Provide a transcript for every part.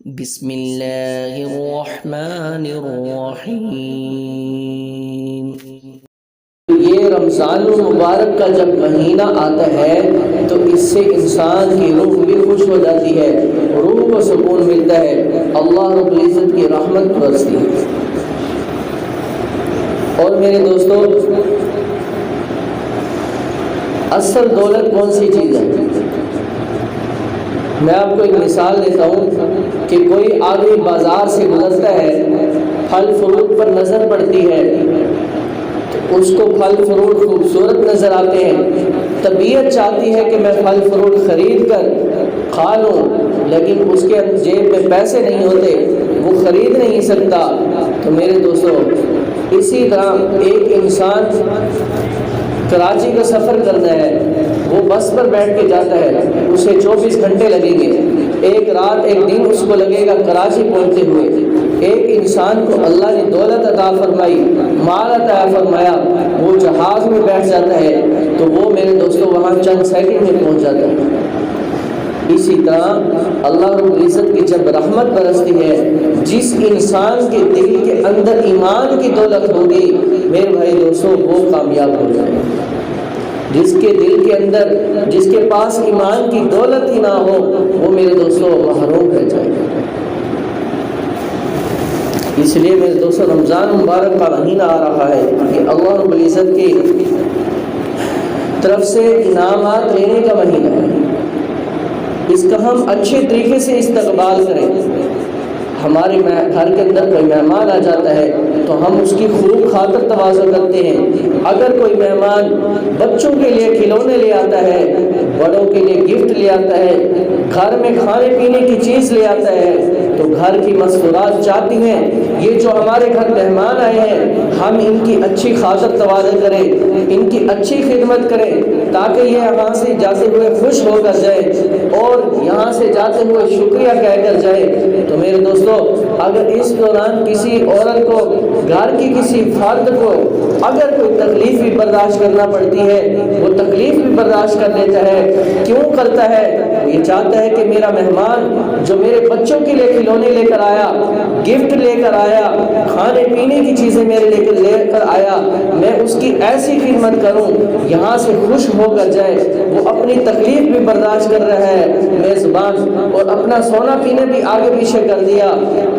بسم اللہ الرحمن الرحیم۔ یہ رمضان المبارک کا جب مہینہ آتا ہے تو اس سے انسان کی روح بھی خوش ہو جاتی ہے، روح کو سکون ملتا ہے، اللہ رب العزت کی رحمت برستی ہے۔ اور میرے دوستو، اصل دولت کون سی چیز ہے؟ میں آپ کو ایک مثال دیتا ہوں کہ کوئی آدمی بازار سے گزرتا ہے، پھل فروٹ پر نظر پڑتی ہے تو اس کو پھل فروٹ خوبصورت نظر آتے ہیں، طبیعت چاہتی ہے کہ میں پھل فروٹ خرید کر کھا لوں، لیکن اس کے جیب میں پیسے نہیں ہوتے، وہ خرید نہیں سکتا۔ تو میرے دوستو، اسی طرح ایک انسان کراچی کا سفر کرنا ہے، وہ بس پر بیٹھ کے جاتا ہے، اسے 24 گھنٹے لگیں گے، ایک رات ایک دن اس کو لگے گا کراچی پہنچتے ہوئے۔ ایک انسان کو اللہ نے دولت عطا فرمائی، مال عطا فرمایا، وہ جہاز میں بیٹھ جاتا ہے تو وہ میرے دوستو وہاں چند سیکنڈ میں پہنچ جاتا ہے۔ اسی طرح اللہ رب العزت کی جب رحمت برستی ہے، جس انسان کے دل کے اندر ایمان کی دولت ہوگی میرے بھائی دوستو، وہ کامیاب ہو جائے۔ جس کے دل کے اندر، جس کے پاس ایمان کی دولت ہی نہ ہو، وہ میرے دوستو محروم رہ جائے گا۔ اس لیے میرے دوستو، رمضان مبارک کا مہینہ آ رہا ہے کہ اللہ رب العزت کی طرف سے انعامات لینے کا مہینہ ہے، اس کا ہم اچھے طریقے سے استقبال کریں۔ ہمارے گھر کے اندر کوئی مہمان آ جاتا ہے تو ہم اس کی خوب خاطر تواضع کرتے ہیں۔ اگر کوئی مہمان بچوں کے لیے کھلونے لے آتا ہے، بڑوں کے لیے گفٹ لے آتا ہے، گھر میں کھانے پینے کی چیز لے آتا ہے، تو گھر کی مسکراہٹ چاہتی ہیں یہ جو ہمارے گھر مہمان آئے ہیں ہم ان کی اچھی خاطر تواضع کریں، ان کی اچھی خدمت کریں، تاکہ یہ یہاں سے جاتے ہوئے خوش ہو کر جائے اور یہاں سے جاتے ہوئے شکریہ کہہ کر جائے۔ تو میرے دوستو، اگر اس دوران کسی عورت کو، گھر کی کسی فرد کو اگر کوئی تکلیف بھی برداشت کرنا پڑتی ہے، وہ تکلیف بھی برداشت کر لیتا ہے۔ کیوں کرتا ہے؟ یہ چاہتا ہے کہ میرا مہمان جو میرے بچوں کے لیے کھلونے لے کر آیا، گفٹ لے کر آیا، کھانے پینے کی چیزیں میرے لے کر آیا، میں اس کی ایسی خدمت کروں یہاں سے خوش ہو کر جائے۔ وہ اپنی تکلیف بھی برداشت کر رہا ہے میزبان، اور اپنا سونا پینے بھی آگے پیچھے کر دیا،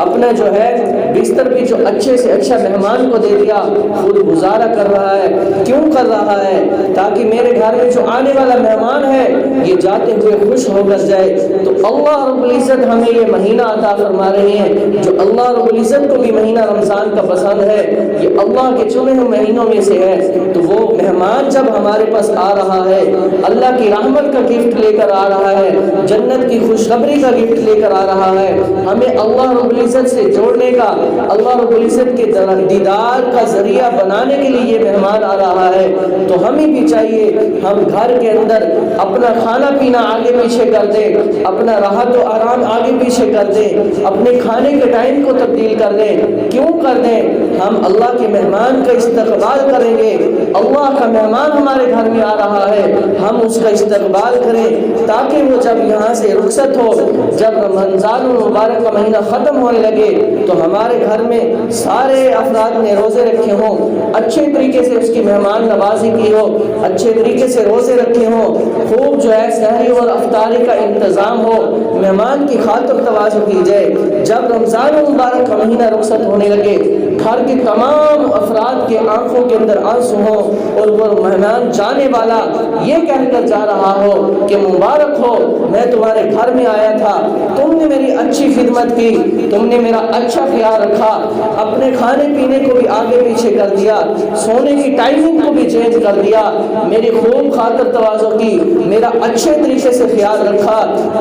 اپنا جو ہے بستر بھی جو اچھے سے اچھا مہمان کو دے دیا، خود گزارا کر رہا ہے۔ کیوں کر رہا ہے؟ تاکہ میرے گھر میں جو آنے والا مہمان ہے یہ جاتے ہوئے خوش ہو کر جائے۔ تو اللہ رب العزت ہمیں یہ مہینہ عطا فرما رہے ہیں، جو اللہ رب العزت کو بھی مہینہ رمضان کا پسند ہے، یہ اللہ کے چنے ہوئے مہینوں میں سے ہے۔ تو وہ مہمان جب ہمارے پاس آ رہا ہے، اللہ کی رحمت کا گفٹ لے کر آ رہا ہے، جنت کی خوشخبری کا گفٹ لے کر آ رہا ہے، ہمیں اللہ رب العزت سے جوڑنے کا، اللہ رب العزت کے دیدار کا ذریعہ بنانے کے لیے یہ مہمان آ رہا ہے۔ تو ہمیں بھی چاہیے ہم گھر کے اندر اپنا کھانا پینا آگے پیچھے کر دیں، اپنا راحت و آرام آگے پیچھے کر دیں، اپنے کھانے کے ٹائم کو تبدیل کر دیں۔ کیوں کر دیں؟ ہم اللہ کے مہمان کا استقبال کریں گے، اللہ کا مہمان ہمارے گھر میں آ رہا ہے، ہم اس کا استقبال کریں، تاکہ وہ جب یہاں سے رخصت ہو، جب رمضان المبارک کا مہینہ ختم ہونے لگے تو ہمارے گھر میں سارے افراد نے روزے رکھے ہوں، اچھے طریقے سے اس کی مہمان نوازی کی ہو، اچھے طریقے سے روزے رکھے ہوں، خوب جو ہے سحری اور افطاری کا انتظام ہو، مہمان کی خاطر تواضع کی جائے۔ جب رمضان المبارک کا مہینہ رخصت ہونے لگے، گھر کے تمام افراد کے آنکھوں کے اندر آنسو ہوں، اور وہ مہمان جانے والا یہ کہہ کر جا رہا ہو کہ مبارک ہو، میں تمہارے گھر میں آیا تھا، تم نے میری اچھی خدمت کی، تم نے میرا اچھا خیال رکھا، اپنے کھانے پینے کو بھی آگے پیچھے کر دیا، سونے کی ٹائمنگ کو بھی چینج کر دیا، میری خوب خاطر تواضع کی، میرا اچھے طریقے سے خیال رکھا۔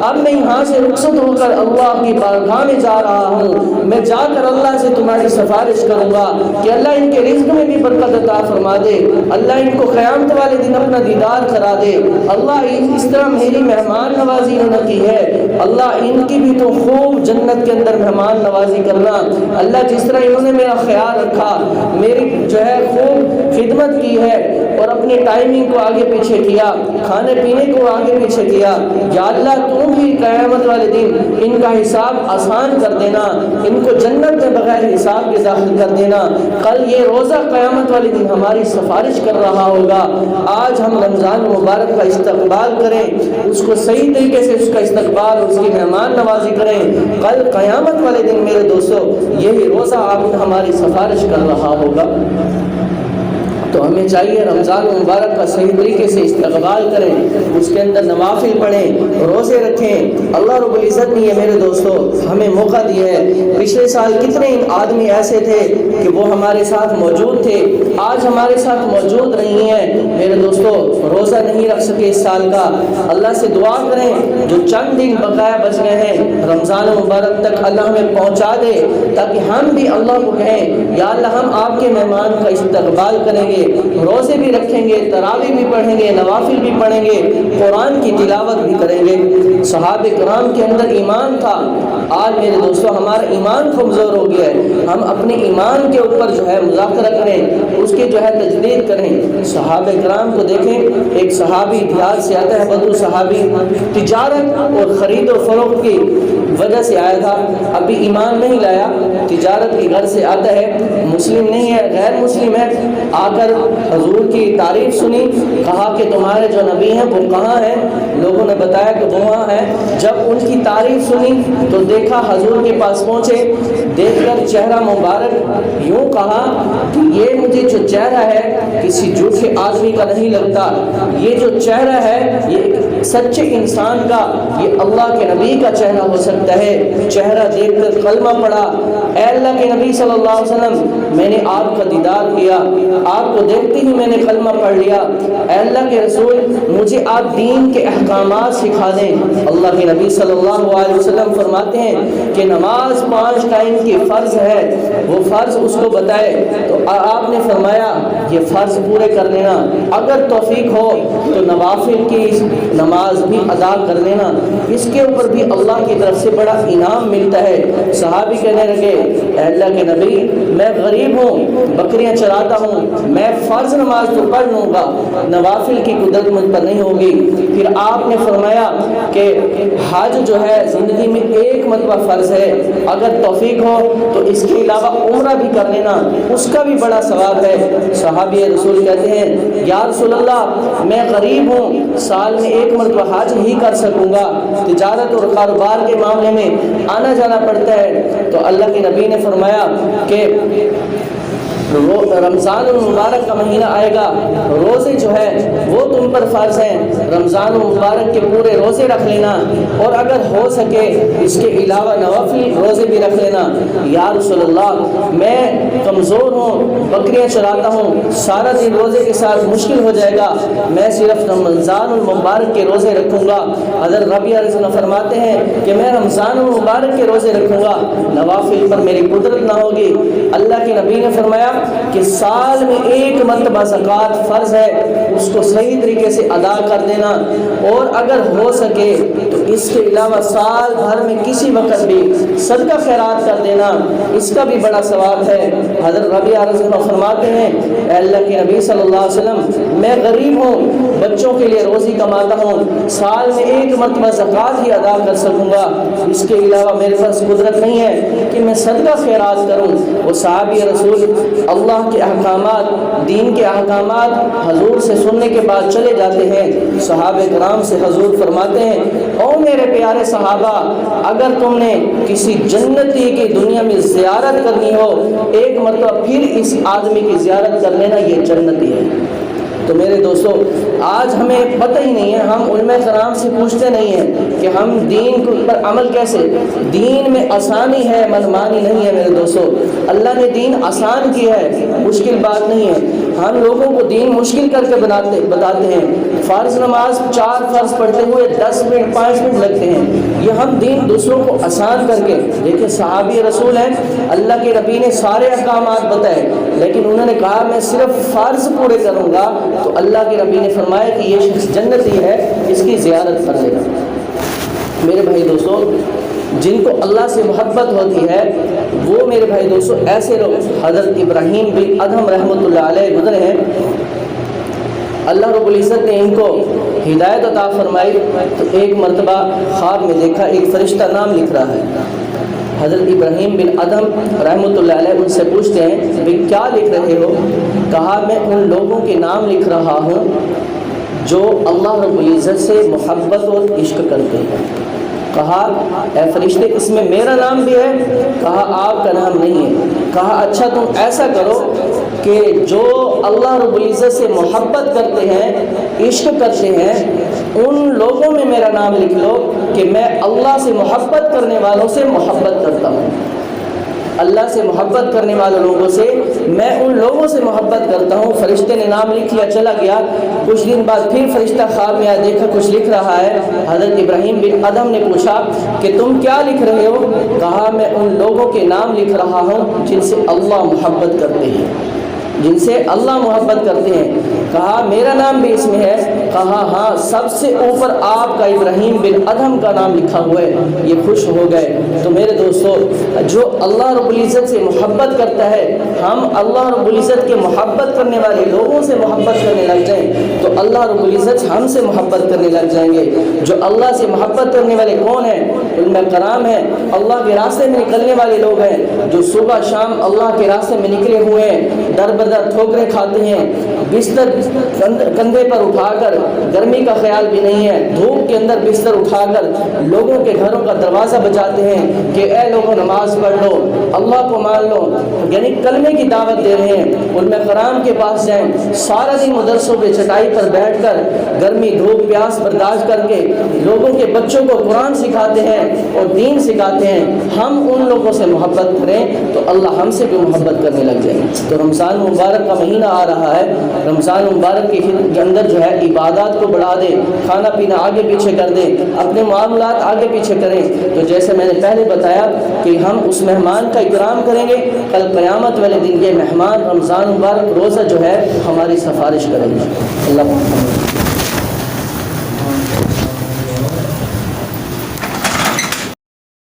اب میں یہاں سے رخصت ہو کر اللہ کی بارگاہ میں جا رہا ہوں، میں جا کر اللہ سے تمہاری سفارش کروں گا کہ اللہ ان کے رزق میں بھی برکت عطا فرما دے، اللہ ان کو قیامت والے دن اپنا دیدار کرا دے، اللہ اس طرح میری مہمان نوازی انہوں نے کی ہے، اللہ ان کی بھی تو خوب جنت کے اندر مہمان نوازی کرنا، اللہ جس طرح انہوں نے میرا خیال رکھا، میری جو ہے خوب خدمت کی ہے، اور اپنی ٹائمنگ کو آگے پیچھے کیا، کھانے پینے کو آگے پیچھے کیا، یا اللہ تم ہی قیامت والے دن ان کا حساب آسان کر دینا، ان کو جنت میں بغیر حساب کے داخل کر دینا، کل یہ روزہ قیامت والے دن ہماری سفارش کر رہا ہوگا۔ آج ہم رمضان مبارک کا استقبال کریں، اس کو صحیح طریقے سے اس کا استقبال، اس کی مہمان نوازی کریں، کل قیامت والے دن میرے دوستو یہی روزہ آپ ہماری سفارش کر رہا ہوگا۔ تو ہمیں چاہیے رمضان مبارک کا صحیح طریقے سے استقبال کریں، اس کے اندر نوافل پڑھیں، روزے رکھیں۔ اللہ رب العزت نے یہ میرے دوستو ہمیں موقع دیا ہے۔ پچھلے سال کتنے آدمی ایسے تھے کہ وہ ہمارے ساتھ موجود تھے، آج ہمارے ساتھ موجود نہیں ہیں۔ میرے دوستو روزہ نہیں رکھ سکے اس سال کا، اللہ سے دعا کریں جو چند دن بقایا بچ گئے ہیں رمضان مبارک تک اللہ ہمیں پہنچا دے، تاکہ ہم بھی اللہ کو کہیں یا اللہ ہم آپ کے مہمان کا استقبال کریں گے، روزے بھی رکھیں گے، تراویح بھی پڑھیں گے، نوافل بھی پڑھیں گے، قرآن کی تلاوت بھی کریں گے۔ صحابہ کرام کے اندر ایمان تھا، آج میرے دوستو ہمارا ایمان کمزور ہو گیا ہے۔ ہم اپنے ایمان کے اوپر جو ہے مذاکرہ کریں، اس کی جو ہے تجدید کریں۔ صحابہ کرام کو دیکھیں، ایک صحابی دیہات سے آتا ہے، بدو صحابی تجارت اور خرید و فروخت کی وجہ سے آیا تھا، ابھی ایمان نہیں لایا، تجارت کے گھر سے آتا ہے، مسلم نہیں ہے، غیر مسلم ہے، آ کر حضور کی تعریف سنی، کہا کہ تمہارے جو نبی ہیں وہ کہاں ہیں؟ لوگوں نے بتایا کہ وہ وہاں ہیں۔ جب ان کی تعریف سنی تو دیکھا حضور کے پاس پہنچے، دیکھ کر چہرہ مبارک یوں کہا کہ یہ مجھے جو چہرہ ہے کسی جھوٹے آدمی کا نہیں لگتا، یہ جو چہرہ ہے یہ سچے انسان کا، یہ اللہ کے نبی کا چہرہ ہو سکتا ہے۔ چہرہ دیکھ کر کلمہ پڑھا، اے اللہ کے نبی صلی اللہ علیہ وسلم میں نے آپ کا دیدار کیا، آپ کو دیکھتے ہی میں نے کلمہ پڑھ لیا، اے اللہ کے رسول مجھے آپ دین کے احکامات سکھا دیں۔ اللہ کے نبی صلی اللہ علیہ وسلم فرماتے ہیں کہ نماز 5 ٹائم کی فرض ہے، وہ فرض اس کو بتائے، تو آپ نے فرمایا یہ فرض پورے کر لینا، اگر توفیق ہو تو نوافل کی نماز بھی ادا کر لینا، اس کے اوپر بھی اللہ کی طرف سے بڑا انعام ملتا ہے۔ صحابی کہنے لگے اے اللہ کے نبی میں غریب ہوں، بکریاں چراتا ہوں، میں فرض نماز تو پڑھ لوں گا، نوافل کی قدرت مجھ پر نہیں ہوگی۔ پھر آپ نے فرمایا کہ حج جو ہے زندگی میں ایک مرتبہ فرض ہے، اگر توفیق ہو تو اس کے علاوہ عمرہ بھی کر لینا، اس کا بھی بڑا ثواب ہے۔ صحابی رسول کہتے ہیں یا رسول اللہ میں غریب ہوں، سال میں ایک مرتبہ حج ہی کر سکوں گا، تجارت اور کاروبار کے معاملے میں آنا جانا پڑتا ہے۔ تو اللہ کے نبی نے فرمایا کہ رمضان المبارک کا مہینہ آئے گا، روزے جو ہے وہ تم پر فرض ہیں، رمضان المبارک کے پورے روزے رکھ لینا، اور اگر ہو سکے اس کے علاوہ نوافل روزے بھی رکھ لینا۔ یا رسول اللہ میں کمزور ہوں، بکریاں چراتا ہوں، سارا دن روزے کے ساتھ مشکل ہو جائے گا، میں صرف رمضان المبارک کے روزے رکھوں گا۔ حضرت ربیعہ رضی اللہ فرماتے ہیں کہ میں رمضان المبارک کے روزے رکھوں گا، نوافل پر میری قدرت نہ ہوگی۔ اللہ کے نبی نے فرمایا کہ سال میں ایک مرتبہ زکوٰۃ فرض ہے، اس کو صحیح طریقے سے ادا کر دینا، اور اگر ہو سکے تو اس کے علاوہ سال بھر میں کسی وقت بھی صدقہ خیرات کر دینا، اس کا بھی بڑا ثواب ہے۔ حضرت ربیعہ رضی اللہ فرماتے ہیں اے اللہ کے نبی صلی اللہ علیہ وسلم میں غریب ہوں، بچوں کے لیے روزی کماتا ہوں، سال میں ایک مرتبہ زکوٰۃ ہی ادا کر سکوں گا، اس کے علاوہ میرے پاس قدرت نہیں ہے کہ میں صدقہ خیرات کروں۔ وہ صحابی رسول اللہ کے احکامات، دین کے احکامات حضور سے سننے کے بعد چلے جاتے ہیں۔ صحابہ کرام سے حضور فرماتے ہیں او میرے پیارے صحابہ، اگر تم نے کسی جنتی کی دنیا میں زیارت کرنی ہو ایک مرتبہ پھر اس آدمی کی زیارت کر لینا، یہ جنتی ہے۔ تو میرے دوستو آج ہمیں پتہ ہی نہیں ہے، ہم علماء کرام سے پوچھتے نہیں ہیں کہ ہم دین پر عمل کیسے، دین میں آسانی ہے، منمانی نہیں ہے۔ میرے دوستو اللہ نے دین آسان کیا ہے، مشکل بات نہیں ہے۔ ہم لوگوں کو دین مشکل کر کے بتاتے ہیں، فرض نماز 4 فرض پڑھتے ہوئے 10 منٹ 5 منٹ لگتے ہیں، یہ ہم دین دوسروں کو آسان کر کے دیکھیں۔ صحابی رسول ہیں، اللہ کے نبی نے سارے احکامات بتائے، لیکن انہوں نے کہا میں صرف فرض پورے کروں گا، تو اللہ کے نبی نے فرمایا کہ یہ شخص جنتی ہے، اس کی زیارت کر لینا۔ میرے بھائی دوستو جن کو اللہ سے محبت ہوتی ہے وہ میرے بھائی دوستو ایسے لوگ، حضرت ابراہیم بن ادہم رحمۃ اللہ علیہ گزرے ہیں، اللہ رب العزت نے ان کو ہدایت عطا فرمائی تو ایک مرتبہ خواب میں دیکھا ایک فرشتہ نام لکھ رہا ہے۔ حضرت ابراہیم بن ادم رحمۃ اللہ علیہ ان سے پوچھتے ہیں بھئی کیا لکھ رہے ہو؟ کہا میں ان لوگوں کے نام لکھ رہا ہوں جو اللہ رب العزت سے محبت اور عشق کرتے ہیں۔ کہا اے فرشتے اس میں میرا نام بھی ہے؟ کہا آپ کا نام نہیں ہے۔ کہا اچھا تم ایسا کرو کہ جو اللہ رب العزت سے محبت کرتے ہیں، عشق کرتے ہیں، ان لوگوں میں میرا نام لکھ لو کہ میں اللہ سے محبت کرنے والوں سے محبت کرتا ہوں۔ اللہ سے محبت کرنے والے لوگوں سے میں ان لوگوں سے محبت کرتا ہوں۔ فرشتے نے نام لکھ لیا، چلا گیا۔ کچھ دن بعد پھر فرشتہ خواب میں آیا، دیکھا کچھ لکھ رہا ہے۔ حضرت ابراہیم بن ادم نے پوچھا کہ تم کیا لکھ رہے ہو؟ کہا میں ان لوگوں کے نام لکھ رہا ہوں جن سے اللہ محبت کرتے ہیں، جن سے اللہ محبت کرتے ہیں۔ کہا میرا نام بھی اس میں ہے؟ کہا ہاں، سب سے اوپر آپ کا ابراہیم بن ادم کا نام لکھا ہوا ہے۔ یہ خوش ہو گئے۔ تو میرے دوستو، جو اللہ رب العزت سے محبت کرتا ہے، ہم اللہ رب العزت کے محبت کرنے والے لوگوں سے محبت کرنے لگ جائیں تو اللہ رب العزت ہم سے محبت کرنے لگ جائیں گے۔ جو اللہ سے محبت کرنے والے کون ہیں؟ علماء کرام ہیں، اللہ کے راستے میں نکلنے والے لوگ ہیں، جو صبح شام اللہ کے راستے میں نکلے ہوئے ہیں، در بدر ٹھوکریں کھاتے ہیں، بستر کندھے پر اٹھا کر، گرمی کا خیال بھی نہیں ہے، دھوپ کے اندر بستر اٹھا کر لوگوں کے گھروں کا دروازہ بجاتے ہیں کہ اے لوگوں نماز پڑھ لو، اللہ کو مان لو، یعنی کلمے کی دعوت دے رہے ہیں۔ علماء کرام کے پاس جائیں، سارا دن مدرسوں پہ چٹائی پر بیٹھ کر گرمی دھوپ پیاس برداشت کر کے لوگوں کے بچوں کو قرآن سکھاتے ہیں اور دین سکھاتے ہیں۔ ہم ان لوگوں سے محبت کریں تو اللہ ہم سے بھی محبت کرنے لگ جائے۔ تو رمضان مبارک کا مہینہ آ رہا ہے، رمضان مبارک کے اندر جو ہے عبادات کو بڑھا دیں، کھانا پینا آگے پیچھے کر دیں، اپنے معاملات آگے پیچھے کریں۔ تو جیسے میں نے پہلے بتایا کہ ہم اس مہمان کا اکرام کریں گے، کل قیامت والے دن یہ مہمان رمضان مبارک روزہ جو ہے ہماری سفارش کریں گے۔ اللہ